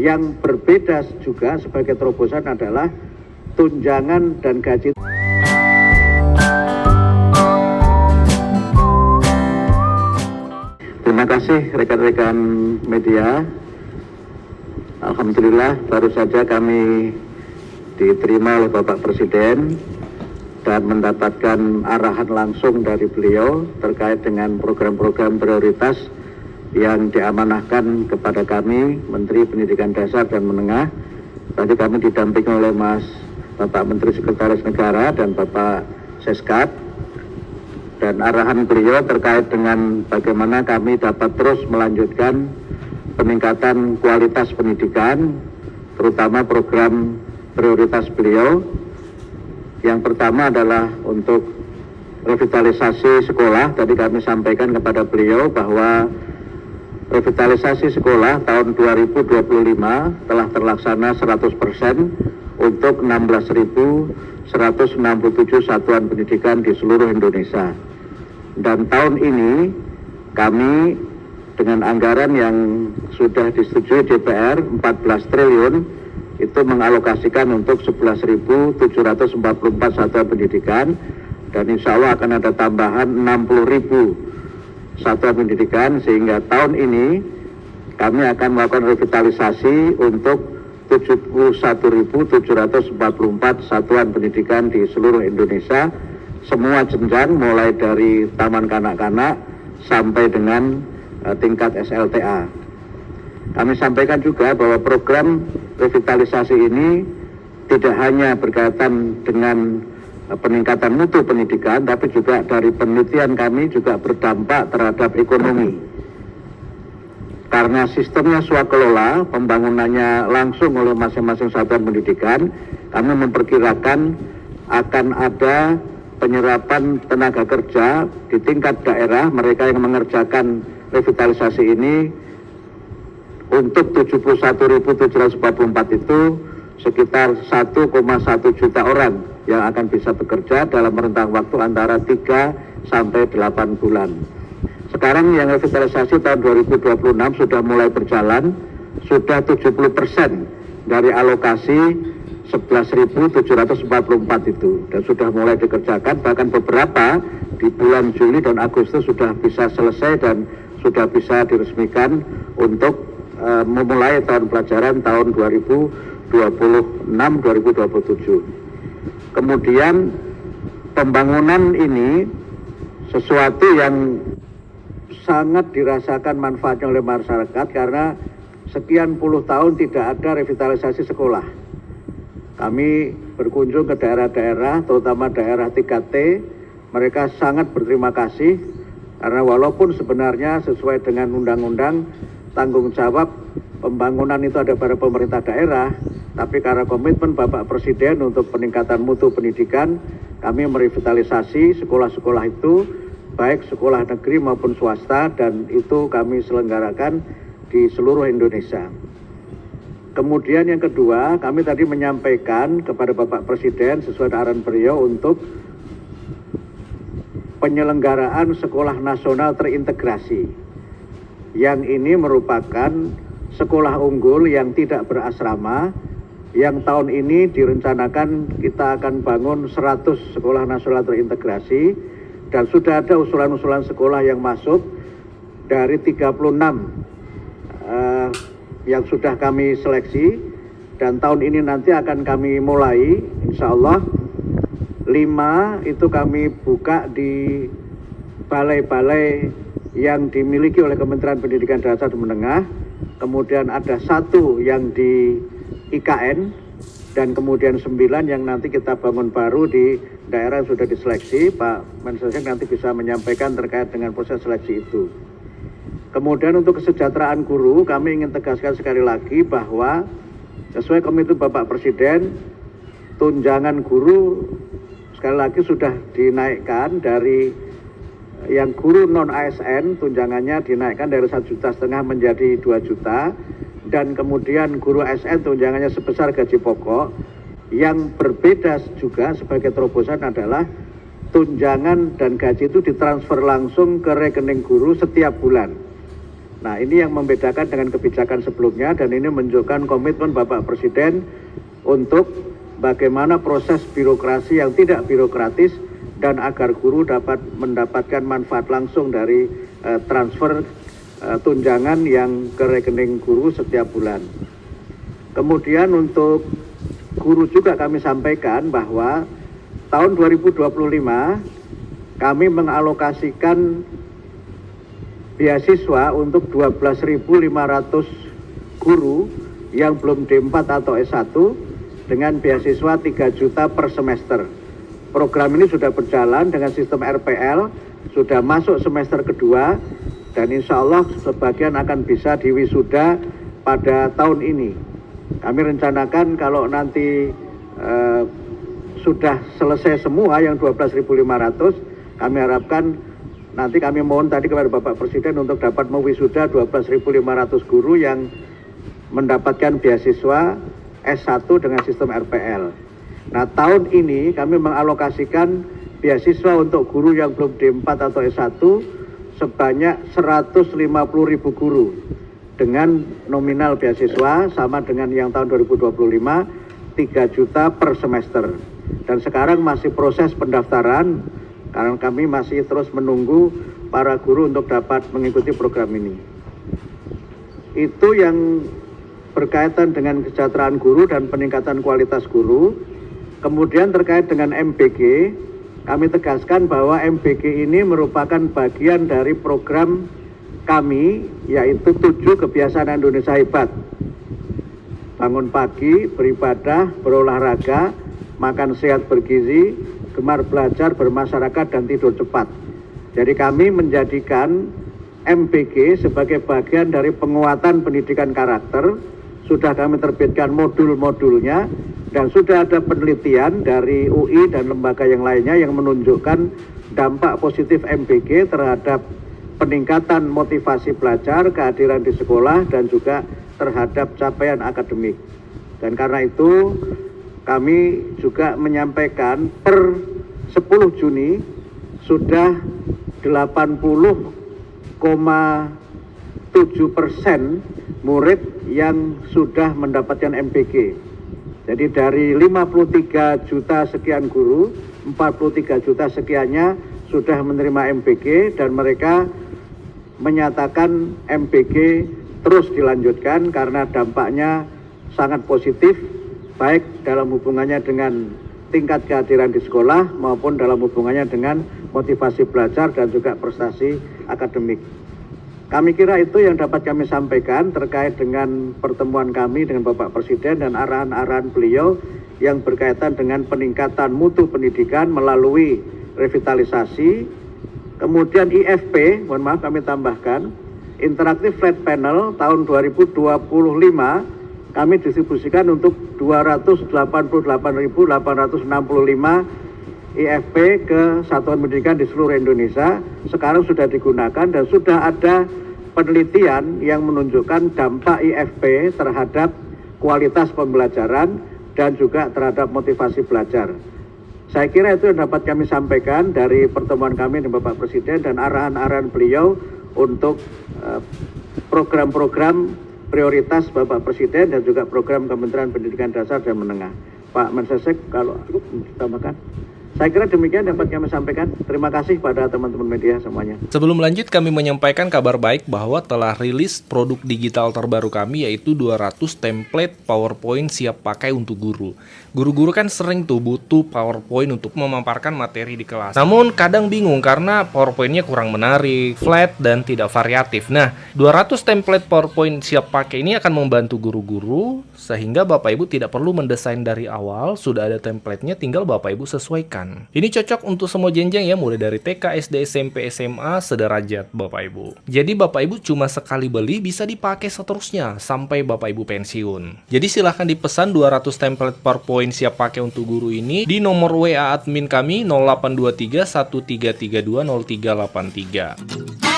Yang berbeda juga sebagai terobosan adalah tunjangan dan gaji. Terima kasih rekan-rekan media. Alhamdulillah baru saja kami diterima oleh Bapak Presiden dan mendapatkan arahan langsung dari beliau terkait dengan program-program prioritas yang diamanahkan kepada kami, Menteri Pendidikan Dasar dan Menengah. Tadi kami didampingi oleh Bapak Menteri Sekretaris Negara dan Bapak Seskap. Dan arahan beliau terkait dengan bagaimana kami dapat terus melanjutkan peningkatan kualitas pendidikan, terutama program prioritas beliau. Yang pertama adalah untuk revitalisasi sekolah. Tadi kami sampaikan kepada beliau bahwa revitalisasi sekolah tahun 2025 telah terlaksana 100% untuk 16.167 satuan pendidikan di seluruh Indonesia. Dan tahun ini kami dengan anggaran yang sudah disetujui DPR 14 triliun itu mengalokasikan untuk 11.744 satuan pendidikan, dan insya Allah akan ada tambahan 60.000 satuan pendidikan, sehingga tahun ini kami akan melakukan revitalisasi untuk 71.744 satuan pendidikan di seluruh Indonesia, semua jenjang mulai dari taman kanak-kanak sampai dengan tingkat SLTA. Kami sampaikan juga bahwa program revitalisasi ini tidak hanya berkaitan dengan peningkatan mutu pendidikan, tapi juga dari penelitian kami juga berdampak terhadap ekonomi. Karena sistemnya swakelola, pembangunannya langsung oleh masing-masing satuan pendidikan, kami memperkirakan akan ada penyerapan tenaga kerja di tingkat daerah, mereka yang mengerjakan revitalisasi ini untuk 71.744 itu sekitar 1,1 juta orang yang akan bisa bekerja dalam rentang waktu antara 3 sampai 8 bulan. Sekarang yang revitalisasi tahun 2026 sudah mulai berjalan, sudah 70% dari alokasi 11.744 itu, dan sudah mulai dikerjakan, bahkan beberapa di bulan Juli dan Agustus sudah bisa selesai dan sudah bisa diresmikan untuk memulai tahun pelajaran tahun 2026-2027. Kemudian pembangunan ini sesuatu yang sangat dirasakan manfaatnya oleh masyarakat karena sekian puluh tahun tidak ada revitalisasi sekolah. Kami berkunjung ke daerah-daerah, terutama daerah 3T, mereka sangat berterima kasih karena walaupun sebenarnya sesuai dengan undang-undang tanggung jawab pembangunan itu ada pada pemerintah daerah, tapi karena komitmen Bapak Presiden untuk peningkatan mutu pendidikan, kami merevitalisasi sekolah-sekolah itu, baik sekolah negeri maupun swasta, dan itu kami selenggarakan di seluruh Indonesia. Kemudian yang kedua, kami tadi menyampaikan kepada Bapak Presiden sesuai arahan beliau untuk penyelenggaraan sekolah nasional terintegrasi. Yang ini merupakan sekolah unggul yang tidak berasrama, yang tahun ini direncanakan kita akan bangun 100 sekolah nasional terintegrasi, dan sudah ada usulan-usulan sekolah yang masuk dari 36 yang sudah kami seleksi, dan tahun ini nanti akan kami mulai, insya Allah 5 itu kami buka di balai-balai yang dimiliki oleh Kementerian Pendidikan Dasar dan Menengah, kemudian ada 1 yang di IKN, dan kemudian 9 yang nanti kita bangun baru di daerah yang sudah diseleksi. Pak Mensesnek nanti bisa menyampaikan terkait dengan proses seleksi itu. Kemudian untuk kesejahteraan guru, kami ingin tegaskan sekali lagi bahwa sesuai komitmen Bapak Presiden, tunjangan guru sekali lagi sudah dinaikkan dari yang guru non ASN, tunjangannya dinaikkan dari 1,5 juta menjadi 2 juta, dan kemudian guru ASN tunjangannya sebesar gaji pokok. Yang berbeda juga sebagai terobosan adalah tunjangan dan gaji itu ditransfer langsung ke rekening guru setiap bulan. Nah, ini yang membedakan dengan kebijakan sebelumnya, dan ini menunjukkan komitmen Bapak Presiden untuk bagaimana proses birokrasi yang tidak birokratis dan agar guru dapat mendapatkan manfaat langsung dari transfer tunjangan yang ke rekening guru setiap bulan. Kemudian untuk guru juga kami sampaikan bahwa tahun 2025 kami mengalokasikan beasiswa untuk 12.500 guru yang belum D4 atau S1 dengan beasiswa 3 juta per semester. Program ini sudah berjalan dengan sistem RPL, sudah masuk semester kedua, dan insya Allah sebagian akan bisa diwisuda pada tahun ini. Kami rencanakan kalau nanti sudah selesai semua yang 12.500, kami harapkan nanti kami mohon tadi kepada Bapak Presiden untuk dapat mewisuda 12.500 guru yang mendapatkan beasiswa S1 dengan sistem RPL. Nah, tahun ini kami mengalokasikan beasiswa untuk guru yang belum D4 atau S1 sebanyak 150.000 guru dengan nominal beasiswa sama dengan yang tahun 2025, 3 juta per semester. Dan sekarang masih proses pendaftaran karena kami masih terus menunggu para guru untuk dapat mengikuti program ini. Itu yang berkaitan dengan kesejahteraan guru dan peningkatan kualitas guru. Kemudian terkait dengan MBG, kami tegaskan bahwa MBG ini merupakan bagian dari program kami, yaitu 7 kebiasaan Indonesia hebat. Bangun pagi, beribadah, berolahraga, makan sehat bergizi, gemar belajar, bermasyarakat, dan tidur cepat. Jadi kami menjadikan MBG sebagai bagian dari penguatan pendidikan karakter. Sudah kami terbitkan modul-modulnya, dan sudah ada penelitian dari UI dan lembaga yang lainnya yang menunjukkan dampak positif MBG terhadap peningkatan motivasi belajar, kehadiran di sekolah, dan juga terhadap capaian akademik. Dan karena itu kami juga menyampaikan per 10 Juni sudah 80,7% murid yang sudah mendapatkan MBG. Jadi dari 53 juta sekian guru, 43 juta sekiannya sudah menerima MBG, dan mereka menyatakan MBG terus dilanjutkan karena dampaknya sangat positif, baik dalam hubungannya dengan tingkat kehadiran di sekolah maupun dalam hubungannya dengan motivasi belajar dan juga prestasi akademik. Kami kira itu yang dapat kami sampaikan terkait dengan pertemuan kami dengan Bapak Presiden dan arahan-arahan beliau yang berkaitan dengan peningkatan mutu pendidikan melalui revitalisasi. Kemudian IFP, mohon maaf kami tambahkan, Interactive Flat Panel tahun 2025 kami distribusikan untuk 288.865 IFP ke satuan pendidikan di seluruh Indonesia. Sekarang sudah digunakan dan sudah ada penelitian yang menunjukkan dampak IFP terhadap kualitas pembelajaran dan juga terhadap motivasi belajar. Saya kira itu yang dapat kami sampaikan dari pertemuan kami dengan Bapak Presiden dan arahan-arahan beliau untuk program-program prioritas Bapak Presiden dan juga program Kementerian Pendidikan Dasar dan Menengah. Pak Mensesnek, kalau ditambahkan. Saya kira demikian dapat kami sampaikan. Terima kasih pada teman-teman media semuanya. Sebelum lanjut, kami menyampaikan kabar baik bahwa telah rilis produk digital terbaru kami, yaitu 200 template PowerPoint siap pakai untuk guru. Guru-guru kan sering tuh butuh PowerPoint untuk memaparkan materi di kelas. Namun kadang bingung karena PowerPoint-nya kurang menarik, flat, dan tidak variatif. Nah, 200 template PowerPoint siap pakai ini akan membantu guru-guru sehingga Bapak Ibu tidak perlu mendesain dari awal, sudah ada template-nya, tinggal Bapak Ibu sesuaikan. Ini cocok untuk semua jenjang ya, mulai dari TK, SD, SMP, SMA, sederajat Bapak Ibu. Jadi Bapak Ibu cuma sekali beli bisa dipakai seterusnya sampai Bapak Ibu pensiun. Jadi silahkan dipesan 200 template PowerPoint siap pakai untuk guru ini di nomor WA admin kami 0823 1332 0383.